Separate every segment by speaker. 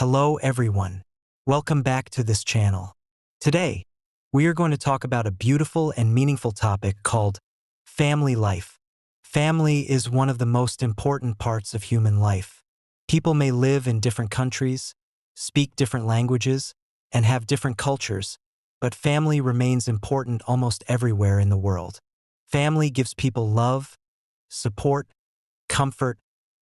Speaker 1: Hello everyone. Welcome back to this channel. Today, we are going to talk about a beautiful and meaningful topic called family life. Family is one of the most important parts of human life. People may live in different countries, speak different languages, and have different cultures, but family remains important almost everywhere in the world. Family gives people love, support, comfort,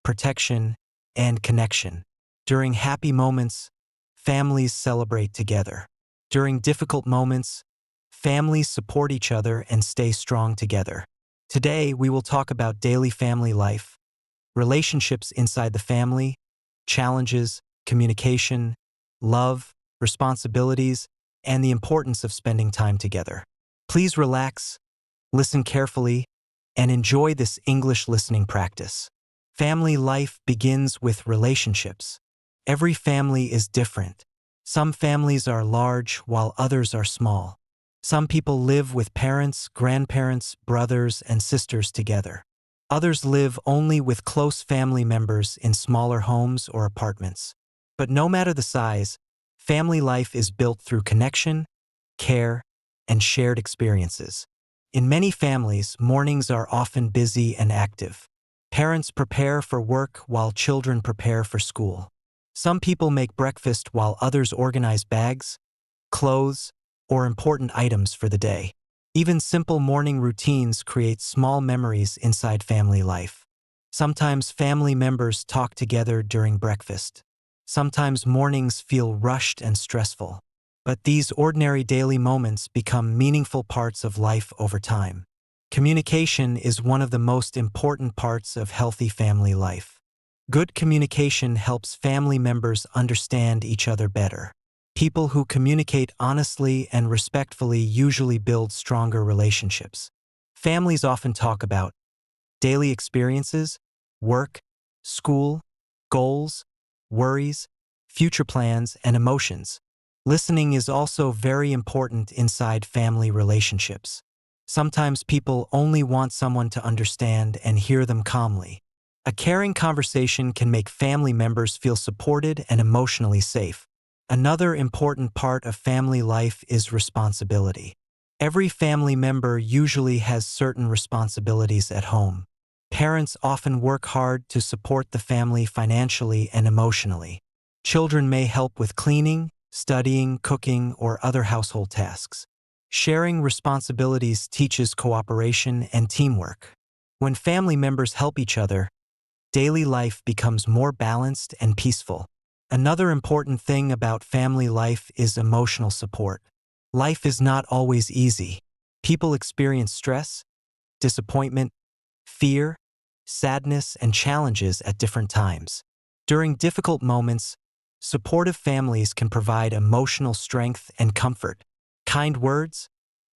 Speaker 1: protection, and connection. During happy moments, families celebrate together. During difficult moments, families support each other and stay strong together. Today, we will talk about daily family life, relationships inside the family, challenges, communication, love, responsibilities, and the importance of spending time together. Please relax, listen carefully, and enjoy this English listening practice. Family life begins with relationships. Every family is different. Some families are large while others are small. Some people live with parents, grandparents, brothers, and sisters together. Others live only with close family members in smaller homes or apartments. But no matter the size, family life is built through connection, care, and shared experiences. In many families, mornings are often busy and active. Parents prepare for work while children prepare for school. Some people make breakfast while others organize bags, clothes, or important items for the day. Even simple morning routines create small memories inside family life. Sometimes family members talk together during breakfast. Sometimes mornings feel rushed and stressful. But these ordinary daily moments become meaningful parts of life over time. Communication is one of the most important parts of healthy family life. Good communication helps family members understand each other better. People who communicate honestly and respectfully usually build stronger relationships. Families often talk about daily experiences, work, school, goals, worries, future plans, and emotions. Listening is also very important inside family relationships. Sometimes people only want someone to understand and hear them calmly. A caring conversation can make family members feel supported and emotionally safe. Another important part of family life is responsibility. Every family member usually has certain responsibilities at home. Parents often work hard to support the family financially and emotionally. Children may help with cleaning, studying, cooking, or other household tasks. Sharing responsibilities teaches cooperation and teamwork. When family members help each other, daily life becomes more balanced and peaceful. Another important thing about family life is emotional support. Life is not always easy. People experience stress, disappointment, fear, sadness, and challenges at different times. During difficult moments, supportive families can provide emotional strength and comfort. Kind words,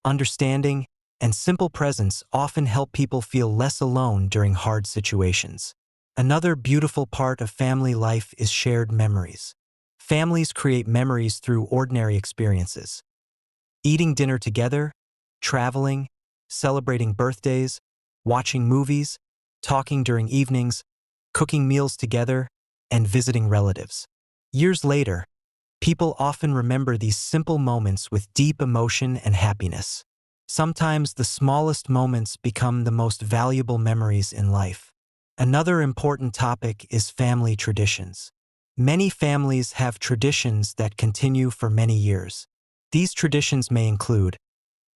Speaker 1: understanding, and simple presence often help people feel less alone during hard situations. Another beautiful part of family life is shared memories. Families create memories through ordinary experiences. Eating dinner together, traveling, celebrating birthdays, watching movies, talking during evenings, cooking meals together, and visiting relatives. Years later, people often remember these simple moments with deep emotion and happiness. Sometimes the smallest moments become the most valuable memories in life. Another important topic is family traditions. Many families have traditions that continue for many years. These traditions may include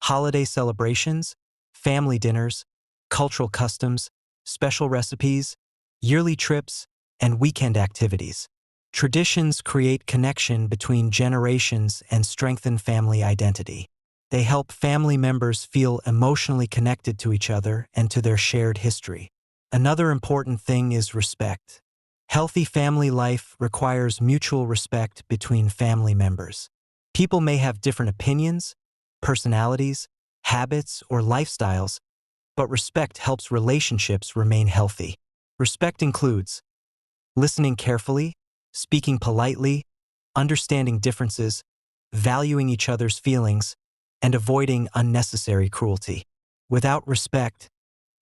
Speaker 1: holiday celebrations, family dinners, cultural customs, special recipes, yearly trips, and weekend activities. Traditions create connection between generations and strengthen family identity. They help family members feel emotionally connected to each other and to their shared history. Another important thing is respect. Healthy family life requires mutual respect between family members. People may have different opinions, personalities, habits, or lifestyles, but respect helps relationships remain healthy. Respect includes listening carefully, speaking politely, understanding differences, valuing each other's feelings, and avoiding unnecessary cruelty. Without respect,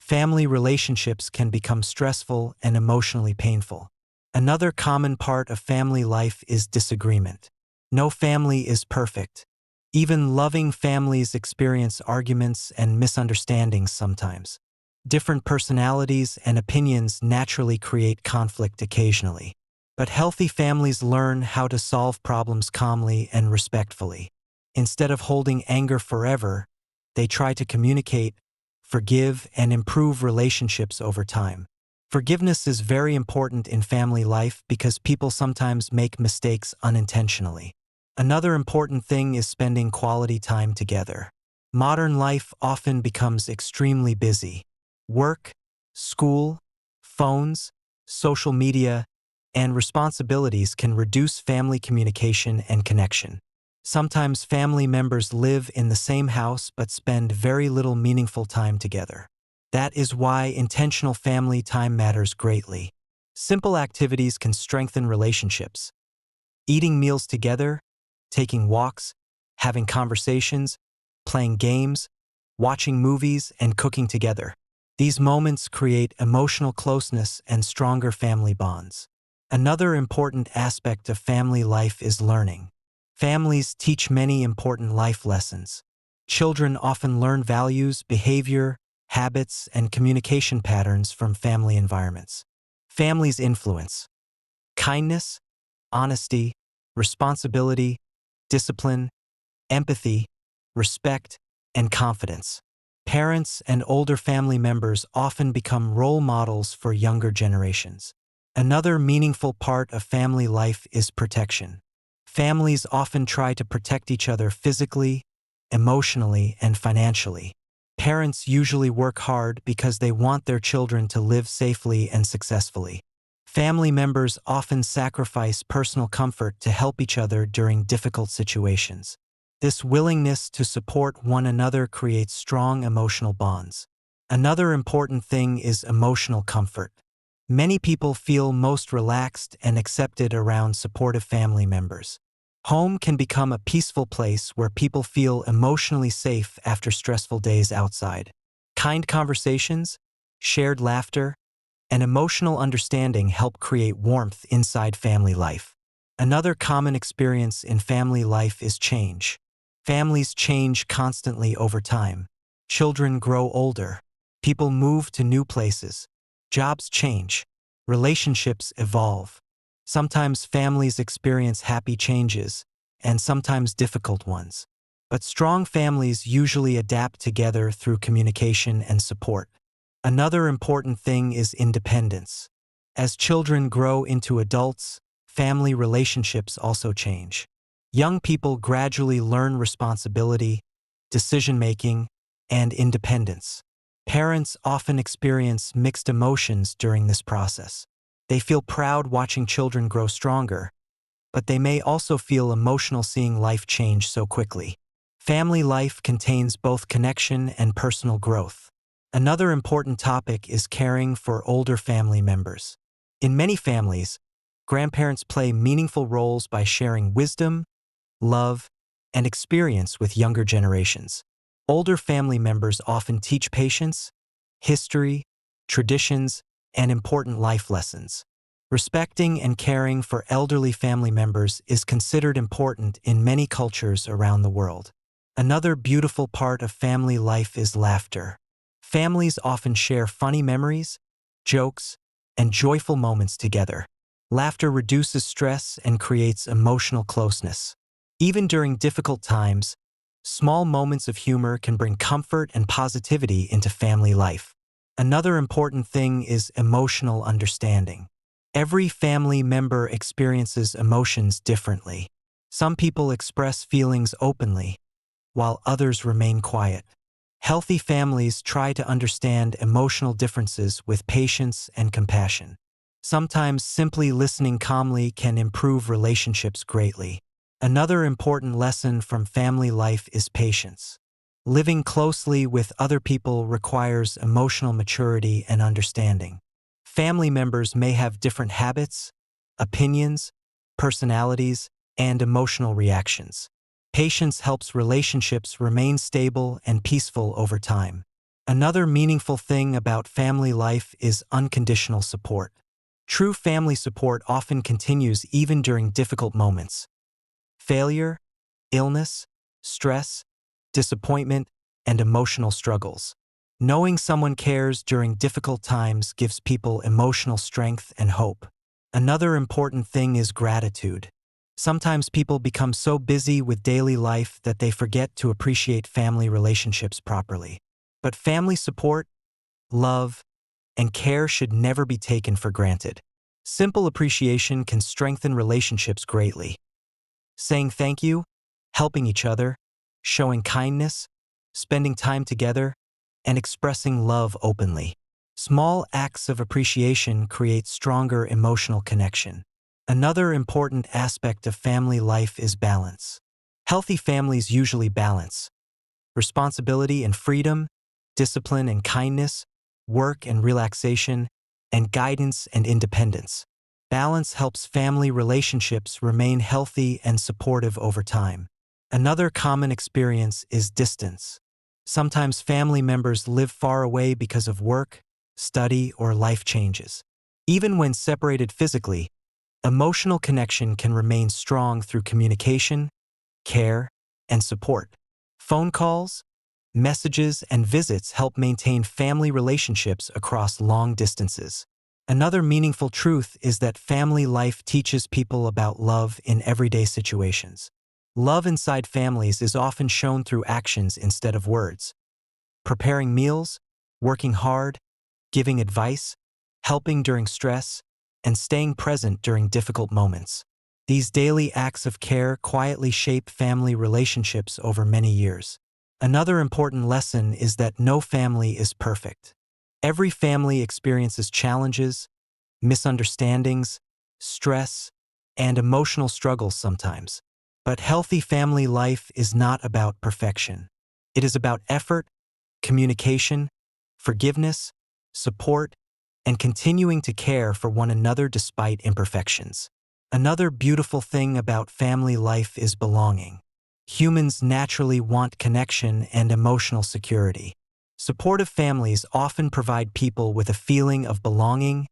Speaker 1: family relationships can become stressful and emotionally painful. Another common part of family life is disagreement. No family is perfect. Even loving families experience arguments and misunderstandings sometimes. Different personalities and opinions naturally create conflict occasionally. But healthy families learn how to solve problems calmly and respectfully. Instead of holding anger forever, they try to communicate, forgive, and improve relationships over time. Forgiveness is very important in family life because people sometimes make mistakes unintentionally. Another important thing is spending quality time together. Modern life often becomes extremely busy. Work, school, phones, social media, and responsibilities can reduce family communication and connection. Sometimes family members live in the same house but spend very little meaningful time together. That is why intentional family time matters greatly. Simple activities can strengthen relationships. Eating meals together, taking walks, having conversations, playing games, watching movies, and cooking together. These moments create emotional closeness and stronger family bonds. Another important aspect of family life is learning. Families teach many important life lessons. Children often learn values, behavior, habits, and communication patterns from family environments. Families influence kindness, honesty, responsibility, discipline, empathy, respect, and confidence. Parents and older family members often become role models for younger generations. Another meaningful part of family life is protection. Families often try to protect each other physically, emotionally, and financially. Parents usually work hard because they want their children to live safely and successfully. Family members often sacrifice personal comfort to help each other during difficult situations. This willingness to support one another creates strong emotional bonds. Another important thing is emotional comfort. Many people feel most relaxed and accepted around supportive family members. Home can become a peaceful place where people feel emotionally safe after stressful days outside. Kind conversations, shared laughter, and emotional understanding help create warmth inside family life. Another common experience in family life is change. Families change constantly over time. Children grow older. People move to new places. Jobs change. Relationships evolve. Sometimes families experience happy changes, and sometimes difficult ones. But strong families usually adapt together through communication and support. Another important thing is independence. As children grow into adults, family relationships also change. Young people gradually learn responsibility, decision-making, and independence. Parents often experience mixed emotions during this process. They feel proud watching children grow stronger, but they may also feel emotional seeing life change so quickly. Family life contains both connection and personal growth. Another important topic is caring for older family members. In many families, grandparents play meaningful roles by sharing wisdom, love, and experience with younger generations. Older family members often teach patience, history, traditions, and important life lessons. Respecting and caring for elderly family members is considered important in many cultures around the world. Another beautiful part of family life is laughter. Families often share funny memories, jokes, and joyful moments together. Laughter reduces stress and creates emotional closeness. Even during difficult times, small moments of humor can bring comfort and positivity into family life. Another important thing is emotional understanding. Every family member experiences emotions differently. Some people express feelings openly, while others remain quiet. Healthy families try to understand emotional differences with patience and compassion. Sometimes simply listening calmly can improve relationships greatly. Another important lesson from family life is patience. Living closely with other people requires emotional maturity and understanding. Family members may have different habits, opinions, personalities, and emotional reactions. Patience helps relationships remain stable and peaceful over time. Another meaningful thing about family life is unconditional support. True family support often continues even during difficult moments. Failure, illness, stress, disappointment, and emotional struggles. Knowing someone cares during difficult times gives people emotional strength and hope. Another important thing is gratitude. Sometimes people become so busy with daily life that they forget to appreciate family relationships properly. But family support, love, and care should never be taken for granted. Simple appreciation can strengthen relationships greatly. Saying thank you, helping each other, showing kindness, spending time together, and expressing love openly. Small acts of appreciation create stronger emotional connection. Another important aspect of family life is balance. Healthy families usually balance responsibility and freedom, discipline and kindness, work and relaxation, and guidance and independence. Balance helps family relationships remain healthy and supportive over time. Another common experience is distance. Sometimes family members live far away because of work, study, or life changes. Even when separated physically, emotional connection can remain strong through communication, care, and support. Phone calls, messages, and visits help maintain family relationships across long distances. Another meaningful truth is that family life teaches people about love in everyday situations. Love inside families is often shown through actions instead of words. Preparing meals, working hard, giving advice, helping during stress, and staying present during difficult moments. These daily acts of care quietly shape family relationships over many years. Another important lesson is that no family is perfect. Every family experiences challenges, misunderstandings, stress, and emotional struggles sometimes. But healthy family life is not about perfection. It is about effort, communication, forgiveness, support, and continuing to care for one another despite imperfections. Another beautiful thing about family life is belonging. Humans naturally want connection and emotional security. Supportive families often provide people with a feeling of belonging,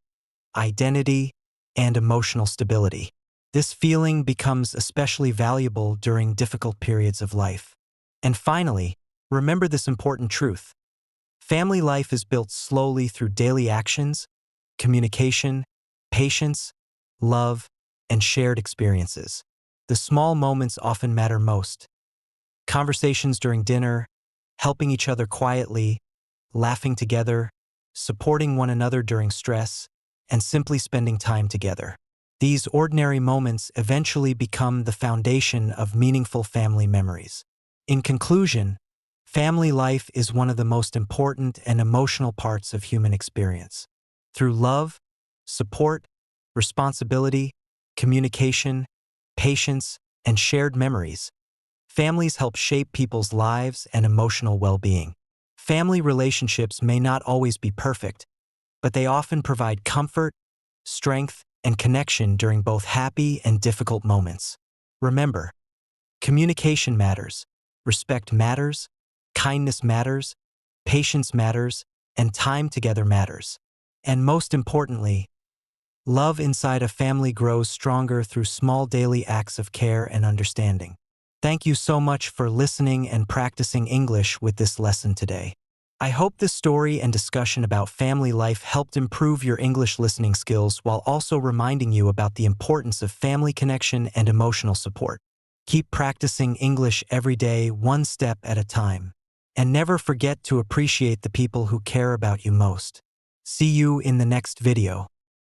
Speaker 1: identity, and emotional stability. This feeling becomes especially valuable during difficult periods of life. And finally, remember this important truth. Family life is built slowly through daily actions, communication, patience, love, and shared experiences. The small moments often matter most. Conversations during dinner, helping each other quietly, laughing together, supporting one another during stress, and simply spending time together. These ordinary moments eventually become the foundation of meaningful family memories. In conclusion, family life is one of the most important and emotional parts of human experience. Through love, support, responsibility, communication, patience, and shared memories, families help shape people's lives and emotional well-being. Family relationships may not always be perfect, but they often provide comfort, strength, and connection during both happy and difficult moments. Remember, communication matters, respect matters, kindness matters, patience matters, and time together matters. And most importantly, love inside a family grows stronger through small daily acts of care and understanding. Thank you so much for listening and practicing English with this lesson today. I hope this story and discussion about family life helped improve your English listening skills while also reminding you about the importance of family connection and emotional support. Keep practicing English every day, one step at a time. And never forget to appreciate the people who care about you most. See you in the next video.